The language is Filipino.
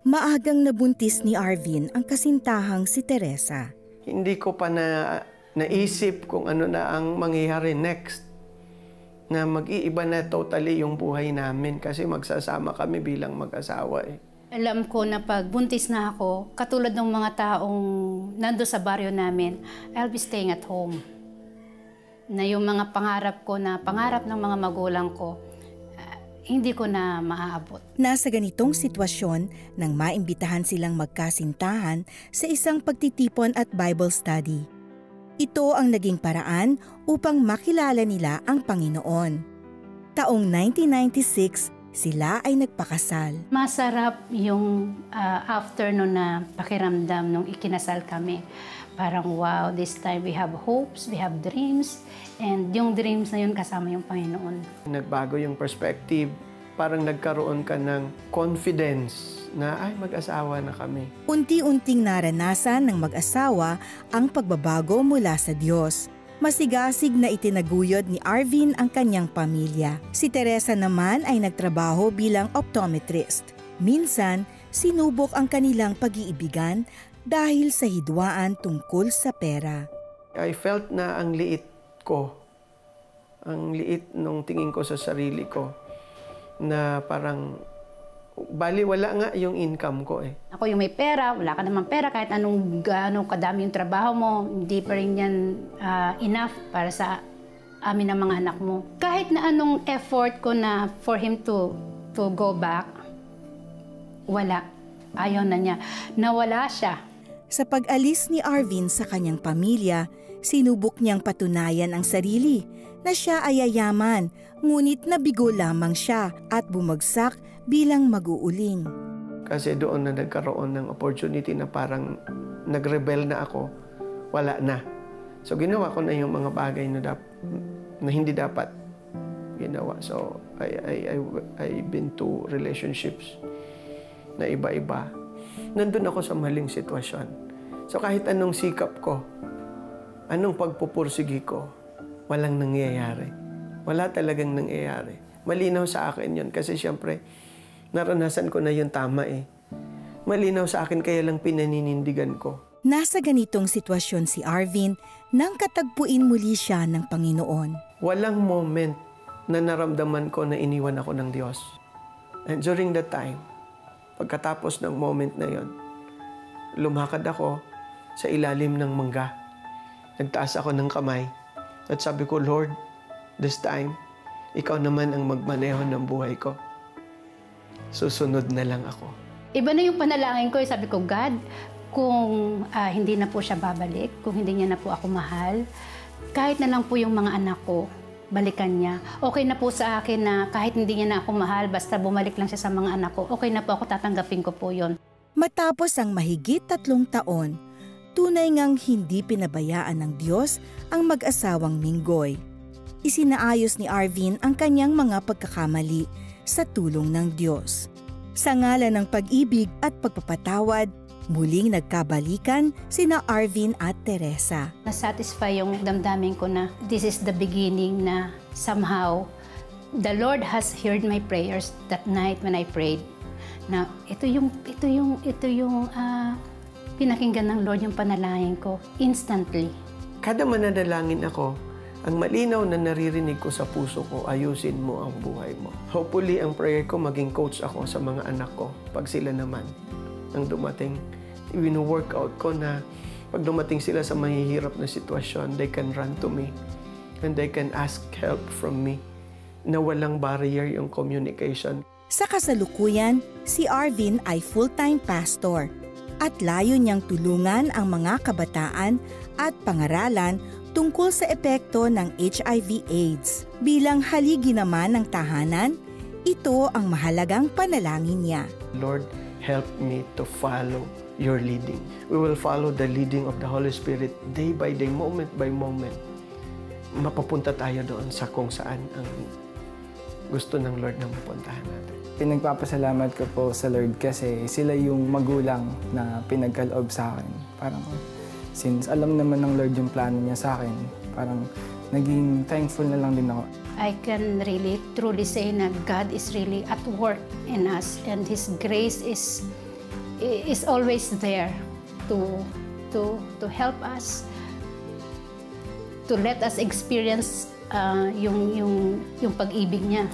Maagang nabuntis ni Arvin ang kasintahang si Teresa. Hindi ko pa naisip kung ano na ang mangyayari next. Na mag-iiba na totally yung buhay namin kasi magsasama kami bilang mag-asawa eh. Alam ko na pag buntis na ako, katulad ng mga taong nando sa baryo namin, I'll be staying at home. Na yung mga pangarap ko na pangarap ng mga magulang ko, hindi ko na maaabot. Nasa ganitong sitwasyon nang maimbitahan silang magkasintahan sa isang pagtitipon at Bible study. Ito ang naging paraan upang makilala nila ang Panginoon. Taong 1996, sila ay nagpakasal. Masarap yung afternoon na pakiramdam nung ikinasal kami. Parang wow, this time we have hopes, we have dreams, and yung dreams na yun kasama yung Panginoon. Nagbago yung perspective, parang nagkaroon ka ng confidence na ay mag-asawa na kami. Unti-unting naranasan ng mag-asawa ang pagbabago mula sa Diyos. Masigasig na itinaguyod ni Arvin ang kanyang pamilya. Si Teresa naman ay nagtrabaho bilang optometrist. Minsan, sinubok ang kanilang pag-iibigan dahil sa hidwaan tungkol sa pera. I felt na ang liit ko. Ang liit nung tingin ko sa sarili ko. Na parang, baliwala nga yung income ko eh. Ako yung may pera, wala ka naman pera, kahit anong kadami yung trabaho mo, hindi pa rin yan enough para sa amin ng mga anak mo. Kahit na anong effort ko na for him to go back, wala. Ayaw na niya. Nawala siya. Sa pag-alis ni Arvin sa kanyang pamilya, sinubok niyang patunayan ang sarili na siya ay yayaman, ngunit nabigo lamang siya at bumagsak bilang mag-uuling. Kasi doon na nagkaroon ng opportunity na parang nag-rebel na ako, wala na. So ginawa ko na yung mga bagay na hindi dapat ginawa. So I've been to relationships na iba-iba. Nandun ako sa maling sitwasyon. So kahit anong sikap ko, anong pagpupursigi ko, walang nangyayari. Wala talagang nangyayari. Malinaw sa akin yun kasi siyempre, naranasan ko na yung tama eh. Malinaw sa akin kaya lang pinaninindigan ko. Nasa ganitong sitwasyon si Arvin nang katagpuin muli siya ng Panginoon. Walang moment na naramdaman ko na iniwan ako ng Diyos. And during that time, pagkatapos ng moment na yon, lumakad ako sa ilalim ng mangga. Nagtaas ako ng kamay at sabi ko, Lord, this time, ikaw naman ang magmaneho ng buhay ko. Susunod na lang ako. Iba na yung panalangin ko. Sabi ko, God, kung hindi na po siya babalik, kung hindi niya na po ako mahal, kahit na lang po yung mga anak ko, balikan niya. Okay na po sa akin na kahit hindi niya na ako mahal, basta bumalik lang siya sa mga anak ko, okay na po ako, tatanggapin ko po yon. Matapos ang mahigit 3 taon, tunay ngang hindi pinabayaan ng Diyos ang mag-asawang Minggoy. Isinaayos ni Arvin ang kanyang mga pagkakamali sa tulong ng Diyos. Sa ngalan ng pag-ibig at pagpapatawad, muling nagkabalikan sina Arvin at Teresa. Na-satisfy yung damdamin ko na this is the beginning na somehow the Lord has heard my prayers that night when I prayed. Na ito yung pinakinggan ng Lord yung panalangin ko instantly. Kada mananalangin ako, ang malinaw na naririnig ko sa puso ko, ayusin mo ang buhay mo. Hopefully, ang prayer ko, maging coach ako sa mga anak ko. Pag sila naman, ang dumating, wino-workout ko na pag dumating sila sa mahihirap na sitwasyon, they can run to me and they can ask help from me na walang barrier yung communication. Sa kasalukuyan, si Arvin ay full-time pastor at layo niyang tulungan ang mga kabataan at pangaralan tungkol sa epekto ng HIV/AIDS. Bilang haligi naman ng tahanan, ito ang mahalagang panalangin niya. Lord, help me to follow your leading. We will follow the leading of the Holy Spirit day by day, moment by moment. Mapapunta tayo doon sa kung saan ang gusto ng Lord na mapuntahan natin. Pinagpapasalamat ko po sa Lord kasi sila yung magulang na pinagkaloob sa akin. Parang since alam naman ng Lord yung plano niya sa akin, parang naging thankful na lang din ako. I can really truly say na God is really at work in us and His grace is is always there to help us, to let us experience yung pag-ibig niya.